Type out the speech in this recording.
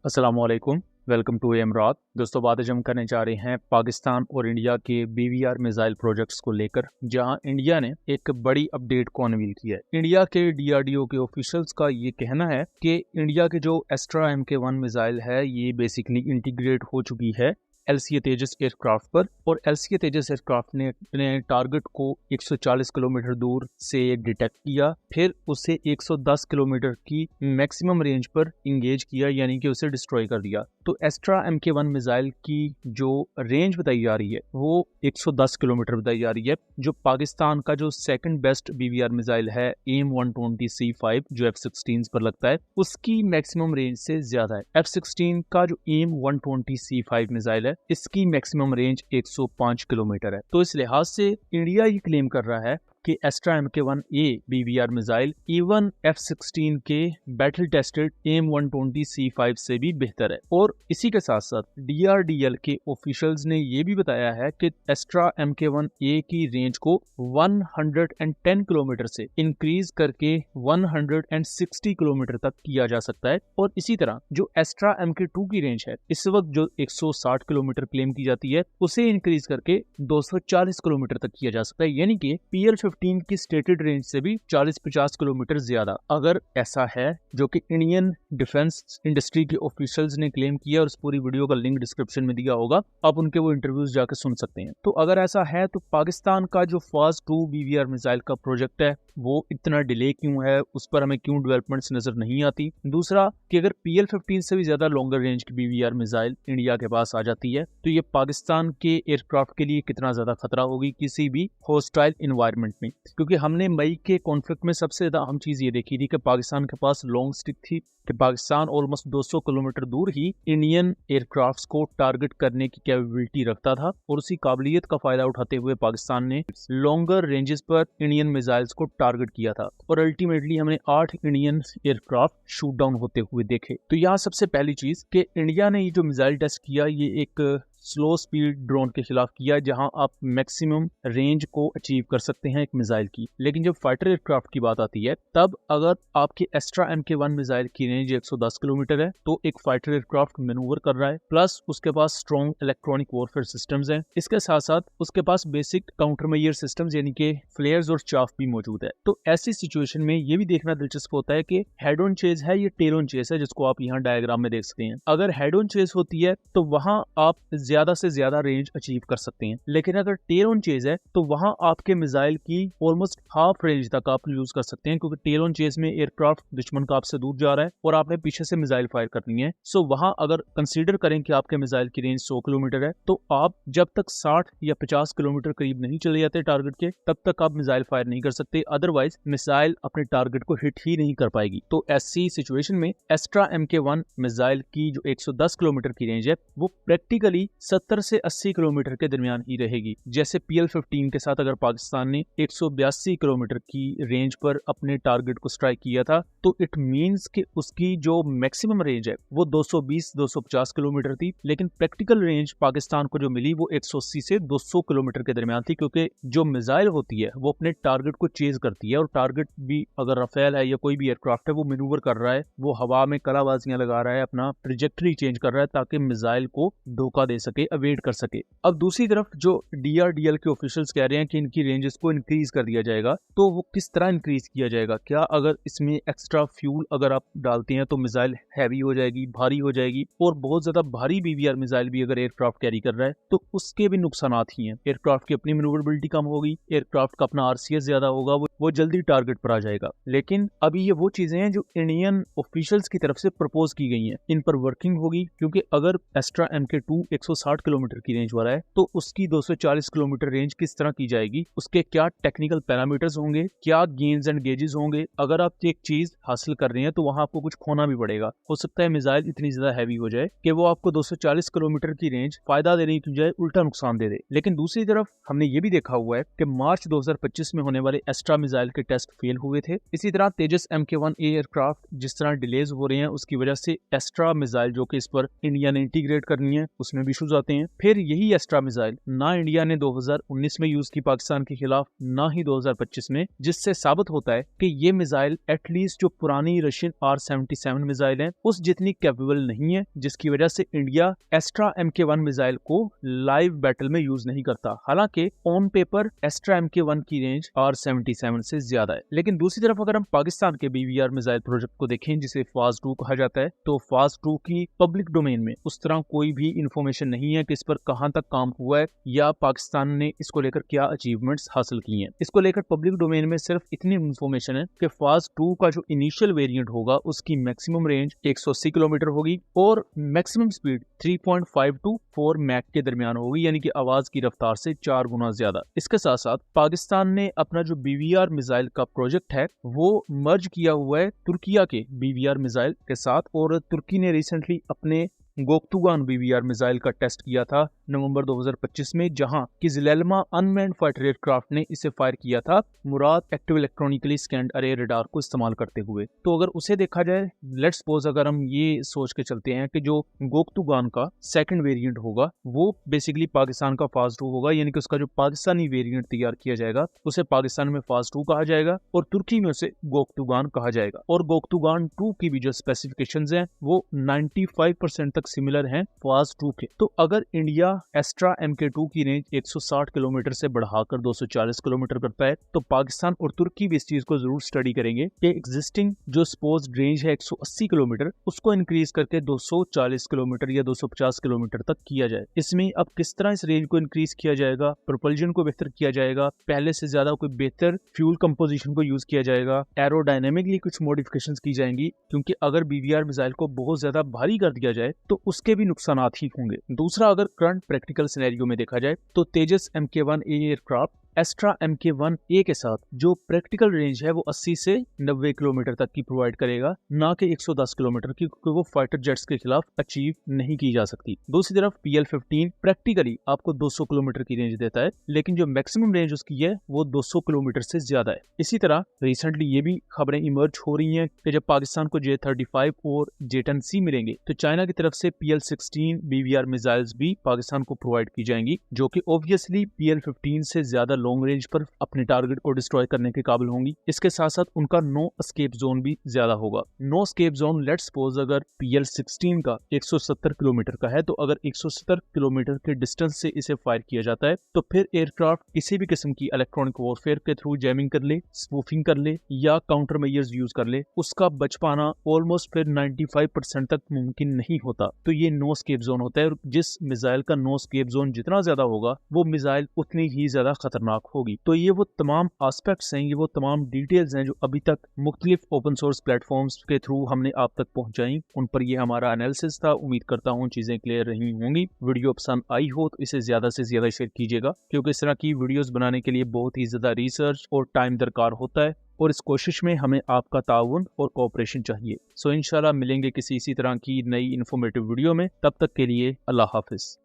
अस्सलाम वालेकुम, welcome to एमरात। दोस्तों, बात आज हम करने जा रहे हैं पाकिस्तान और इंडिया के BVR मिसाइल प्रोजेक्ट्स को लेकर, जहां इंडिया ने एक बड़ी अपडेट को अनवील किया है। इंडिया के DRDO के ऑफिशियल्स का ये कहना है कि इंडिया के जो एस्ट्रा MK1 मिसाइल है ये बेसिकली इंटीग्रेट हो चुकी है LCA तेजस एयरक्राफ्ट पर, और LCA तेजस एयरक्राफ्ट ने अपने टारगेट को 140 किलोमीटर दूर से डिटेक्ट किया, फिर उसे 110 किलोमीटर की मैक्सिमम रेंज पर इंगेज किया, यानी कि उसे डिस्ट्रॉय कर दिया। तो एस्ट्रा MK1 मिसाइल की जो रेंज बताई जा रही है वो 110 किलोमीटर बताई जा रही है, जो पाकिस्तान का जो सेकंड बेस्ट BVR मिसाइल है AIM-120C5 जो F-16 पर लगता है, उसकी मैक्सिमम रेंज से ज्यादा है। F-16 का जो AIM-120C5 मिसाइल है इसकी मैक्सिमम रेंज 105 किलोमीटर है। तो इस लिहाज से इंडिया ये क्लेम कर रहा है कि extra MK1A BVR missile even F-16 के बैटल टेस्टेड AIM-120C5 से भी बेहतर है। और इसी के साथ साथ DRDL के ऑफिशियल्स ने ये भी बताया है कि एस्ट्रा MK1A की रेंज को 110 किलोमीटर से इंक्रीज करके 160 किलोमीटर तक किया जा सकता है। और इसी तरह जो एस्ट्रा MK2 की रेंज है इस वक्त जो 160 किलोमीटर क्लेम की जाती है, उसे इंक्रीज करके 240 किलोमीटर तक किया जा सकता है, यानी कि PL-15 की स्टेटेड रेंज से भी 40-50 किलोमीटर ज्यादा। अगर ऐसा है, जो कि इंडियन डिफेंस इंडस्ट्री के ऑफिशियल्स ने क्लेम किया, और उस पूरी वीडियो का लिंक डिस्क्रिप्शन में दिया होगा, आप उनके वो इंटरव्यूज जाकर सुन सकते हैं। तो अगर ऐसा है तो पाकिस्तान का जो फास्ट 2 BVR मिसाइल का प्रोजेक्ट है वो इतना डिले क्यों है, उस पर हमें क्यों डेवलपमेंट्स नजर नहीं आती। दूसरा कि अगर PL-15 से भी ज्यादा लॉन्गर रेंज की BVR मिसाइल इंडिया के पास आ जाती है तो ये पाकिस्तान के एयरक्राफ्ट के लिए कितना ज्यादा खतरा होगी किसी भी हॉस्टाइल इन्वायरमेंट में। क्योंकि हमने मई के कॉन्फ्लिक्ट में सबसे ज्यादा अहम चीज ये देखी थी कि पाकिस्तान के पास लॉन्ग स्टिक थी, कि पाकिस्तान ऑलमोस्ट 200 किलोमीटर दूर ही इंडियन एयरक्राफ्ट्स को टारगेट करने की कैपेबिलिटी रखता था, और उसी काबिलियत का फायदा उठाते हुए पाकिस्तान ने लॉन्गर रेंजेस पर इंडियन मिसाइल्स को टारगेट किया था, और अल्टीमेटली हमने 8 इंडियन एयरक्राफ्ट शूट डाउन होते हुए देखे। तो यहाँ सबसे पहली चीज कि इंडिया ने ये जो मिसाइल टेस्ट किया ये एक स्लो स्पीड ड्रोन के खिलाफ किया, जहां आप मैक्सिमम रेंज को अचीव कर सकते हैं एक मिसाइल की। लेकिन जब फाइटर एयरक्राफ्ट की बात आती है तब अगर आपके एस्ट्रा MK1 मिसाइल की रेंज 110 किलोमीटर है तो एक फाइटर एयरक्राफ्ट मैनूवर कर रहा है, प्लस उसके पास स्ट्रॉन्ग इलेक्ट्रॉनिक वॉरफेयर सिस्टम्स हैं। इसके साथ साथ उसके पास बेसिक काउंटर मेजर सिस्टम्स यानी कि फ्लेयर्स और चाफ भी मौजूद है। तो ऐसी सिचुएशन में ये भी देखना दिलचस्प होता है कि हेड ऑन चेज है, ये टेल ऑन चेज है, जिसको आप यहाँ डायग्राम में देख सकते हैं। अगर हेड ऑन चेज होती है तो वहां आप ज्यादा से ज्यादा रेंज अचीव कर सकते हैं, लेकिन अगर टेल ऑन चेज है तो वहां आपके मिसाइल की ऑलमोस्ट हाफ रेंज तक आप यूज कर सकते हैं, क्योंकि टेल ऑन चेज में एयरक्राफ्ट दुश्मन का आपसे दूर जा रहा है और आपने पीछे से मिसाइल फायर करनी है। सो वहां अगर कंसीडर करें कि आपके मिसाइल की रेंज 100 किलोमीटर है तो आप जब तक 60 या 50 किलोमीटर करीब नहीं चले जाते टारगेट के, तब तक आप मिसाइल फायर नहीं कर सकते, अदरवाइज मिसाइल अपने टारगेट को हिट ही नहीं कर पाएगी। तो ऐसी सिचुएशन में एस्ट्रा MK1 मिसाइल की जो 110 किलोमीटर की रेंज है वो प्रैक्टिकली 70 से 80 किलोमीटर के दरमियान ही रहेगी। जैसे PL-15 के साथ अगर पाकिस्तान ने 182 किलोमीटर की रेंज पर अपने टारगेट को स्ट्राइक किया था तो इट मींस कि उसकी जो मैक्सिमम रेंज है वो 220-250 किलोमीटर थी, लेकिन प्रैक्टिकल रेंज पाकिस्तान को जो मिली वो 180 से 200 किलोमीटर के दरमियान थी, क्योंकि जो मिसाइल होती है वो अपने टारगेट को चेज करती है, और टारगेट भी अगर राफेल है या कोई भी एयरक्राफ्ट है वो मैनूवर कर रहा है, वो हवा में कलाबाजियां लगा रहा है, अपना ट्रेजेक्टरी चेंज कर रहा है ताकि मिसाइल को धोखा दे सके, अवेट कर सके। अब दूसरी तरफ जो DRDL के ऑफिशियल्स कह रहे हैं कि इनकी रेंजेस को इंक्रीज कर दिया जाएगा, तो वो किस तरह इंक्रीज किया जाएगा? क्या अगर इसमें एक्स्ट्रा फ्यूल अगर आप डालते हैं तो मिसाइल हैवी हो जाएगी, भारी हो जाएगी, और बहुत ज्यादा भारी BVR मिसाइल भी अगर एयरक्राफ्ट कैरी कर रहा है तो उसके भी नुकसानात ही हैं। एयरक्राफ्ट की अपनी मैन्यूवरेबिलिटी कम होगी, एयरक्राफ्ट का अपना RCS ज्यादा होगा, वो जल्दी टारगेट पर आ जाएगा। लेकिन अभी ये वो चीजें हैं जो इंडियन ऑफिशियल्स की तरफ से प्रपोज की गई हैं, इन पर वर्किंग होगी, क्योंकि अगर एस्ट्रा MK2 160 किलोमीटर की रेंज वाला है तो उसकी 240 किलोमीटर रेंज किस तरह की जाएगी, उसके क्या टेक्निकल पैरामीटर्स होंगे, क्या गेन्स एंड गेजेस होंगे। अगर आप एक चीज हासिल कर रहे हैं तो वहां आपको कुछ खोना भी पड़ेगा। हो सकता है मिसाइल इतनी ज्यादा हैवी हो जाए कि वो आपको 240 किलोमीटर की रेंज फायदा देने की बजाय उल्टा नुकसान दे दे। लेकिन दूसरी तरफ हमने ये भी देखा हुआ है कि मार्च 2025 में होने वाले एस्ट्रा मिसाइल के टेस्ट फेल हुए थे। इसी तरह तेजस MK1 एयरक्राफ्ट जिस तरह डिलेज हो रहे हैं उसकी वजह से एस्ट्रा मिसाइल जो कि इस पर इंडिया ने इंटीग्रेट करनी है उसमें भी इशूज यूज आते हैं। फिर यही एस्ट्रा मिसाइल ना इंडिया ने 2019 में यूज की पाकिस्तान के खिलाफ, ना ही 2025 में, जिससे साबित होता है कि ये मिसाइल एटलीस्ट जो पुरानी रशियन R-77 मिसाइल है उस जितनी कैपेबल नहीं है, जिसकी वजह से इंडिया एस्ट्रा MK1 मिसाइल को लाइव बैटल में यूज नहीं करता। हालांकि ऑन पेपर एस्ट्रा MK1 की रेंज R-77 से ज्यादा है। लेकिन दूसरी तरफ अगर हम पाकिस्तान के BVR मिसाइल प्रोजेक्ट को देखें, जिसे फाज 2 कहा जाता है, तो फाज 2 की पब्लिक डोमेन में उस तरह कोई भी इंफॉर्मेशन नहीं है कि इस पर कहां तक काम हुआ है या पाकिस्तान ने इसको लेकर क्या अचीवमेंट्स हासिल की हैं। इसको लेकर पब्लिक डोमेन में सिर्फ इतनी इंफॉर्मेशन है कि फाज 2 का जो इनिशियल वेरिएंट होगा उसकी मैक्सिमम रेंज 180 किलोमीटर होगी और मैक्सिमम स्पीड 3.5 to 4 मैक के दरमियान होगी, यानी कि आवाज की रफ्तार से 4 गुना ज्यादा। इसके साथ साथ पाकिस्तान ने अपना जो BVR मिसाइल का प्रोजेक्ट है वो मर्ज किया हुआ है तुर्किया के BVR मिसाइल के साथ, और तुर्की ने रिसेंटली अपने गोक्तुगान BVR मिसाइल का टेस्ट किया था नवंबर 2025 में, जहां कि ज़िलेल्मा अनमैन्ड फाइटर एयरक्राफ्ट ने इसे फायर किया था मुराद एक्टिव इलेक्ट्रॉनिकली स्कैन्ड अरे रडार को इस्तेमाल करते हुए। तो अगर उसे देखा जाए, लेट्स सपोज अगर हम ये सोच के चलते हैं कि जो गोक्तुगान का सेकंड वेरिएंट होगा वो बेसिकली पाकिस्तान का फाज 2 होगा, यानी कि उसका जो पाकिस्तानी वेरिएंट तैयार किया जाएगा उसे पाकिस्तान में फाज 2 कहा जाएगा और तुर्की में उसे गोक्तुगान कहा जाएगा। और गोक्तुगान 2 की भी जो स्पेसिफिकेशंस हैं वो 95% सिमिलर हैं फाज 2 के। तो अगर इंडिया एस्ट्रा MK2 की रेंज 160 किलोमीटर से बढ़ाकर 240 किलोमीटर करता है तो पाकिस्तान और तुर्की भी इस चीज को जरूर स्टडी करेंगे कि एग्जिस्टिंग जो सपोज्ड रेंज है 180 किलोमीटर उसको इंक्रीज करके 240 किलोमीटर या 250 किलोमीटर तक किया जाए। इसमें अब किस तरह इस रेंज को इंक्रीज किया जाएगा, प्रोपल्जन को बेहतर किया जाएगा, पहले से ज्यादा कोई बेहतर फ्यूल कंपोजिशन को यूज किया जाएगा, एरोडायनेमिकली कुछ मॉडिफिकेशंस की जाएंगी, क्योंकि अगर BVR मिसाइल को बहुत ज्यादा भारी कर दिया जाए तो उसके भी नुकसानात ही होंगे। दूसरा, अगर करंट प्रैक्टिकल सिनेरियो में देखा जाए तो तेजस MK1A एयरक्राफ्ट एस्ट्रा MK1A के साथ जो प्रैक्टिकल रेंज है वो 80 से 90 किलोमीटर तक की प्रोवाइड करेगा, ना कि 110 किलोमीटर की, क्योंकि वो फाइटर जेट्स के खिलाफ अचीव नहीं की जा सकती। दूसरी तरफ PL-15 प्रैक्टिकली आपको 200 किलोमीटर की रेंज देता है, लेकिन जो मैक्सिमम रेंज उसकी है वो 200 किलोमीटर से ज्यादा है। इसी तरह रिसेंटली ये भी खबरें इमर्ज हो रही हैं कि जब पाकिस्तान को J-35 और J-10C मिलेंगे तो चाइना की तरफ से PL-16 BVR मिसाइल्स भी पाकिस्तान को प्रोवाइड की जाएंगी, जो कि ऑब्वियसली PL-15 से ज्यादा लॉन्ग रेंज पर अपने टारगेट को डिस्ट्रॉय करने के काबिल होंगी। इसके साथ साथ उनका नो एस्केप जोन भी ज्यादा होगा। No escape zone let's suppose अगर PL-16 का 170 किलोमीटर का है, तो अगर 170 किलोमीटर के डिस्टेंस से इसे फायर किया जाता है तो फिर एयरक्राफ्ट किसी भी किस्म की इलेक्ट्रॉनिक वॉरफेयर के थ्रू जैमिंग कर ले, स्पूफिंग कर ले या काउंटर मेजर्स यूज कर ले, उसका बच पाना ऑलमोस्ट फिर 95% तक मुमकिन नहीं होता। तो ये नो एस्केप जोन होता है, और जिस मिसाइल का नो एस्केप जोन जितना ज्यादा होगा वो मिसाइल उतनी ही ज्यादा खतरनाक होगी। तो ये वो तमाम एस्पेक्ट्स हैं, ये वो तमाम डिटेल्स हैं जो अभी तक मुख्तलिफ ओपन सोर्स प्लेटफॉर्म्स के थ्रू हमने आप तक पहुंचाई। उन पर ये हमारा एनालिसिस था। उम्मीद करता हूँ चीजें क्लियर रही होंगी। वीडियो पसंद आई हो तो इसे ज्यादा से ज्यादा शेयर कीजिएगा, क्योंकि इस तरह की वीडियोस बनाने के लिए बहुत ही ज्यादा रिसर्च और टाइम दरकार होता है, और इस कोशिश में हमें आपका ताउन और कोऑपरेशन चाहिए। सो इंशाल्लाह मिलेंगे किसी इसी तरह की नई इन्फॉर्मेटिव वीडियो में। तब तक के लिए अल्लाह हाफिज।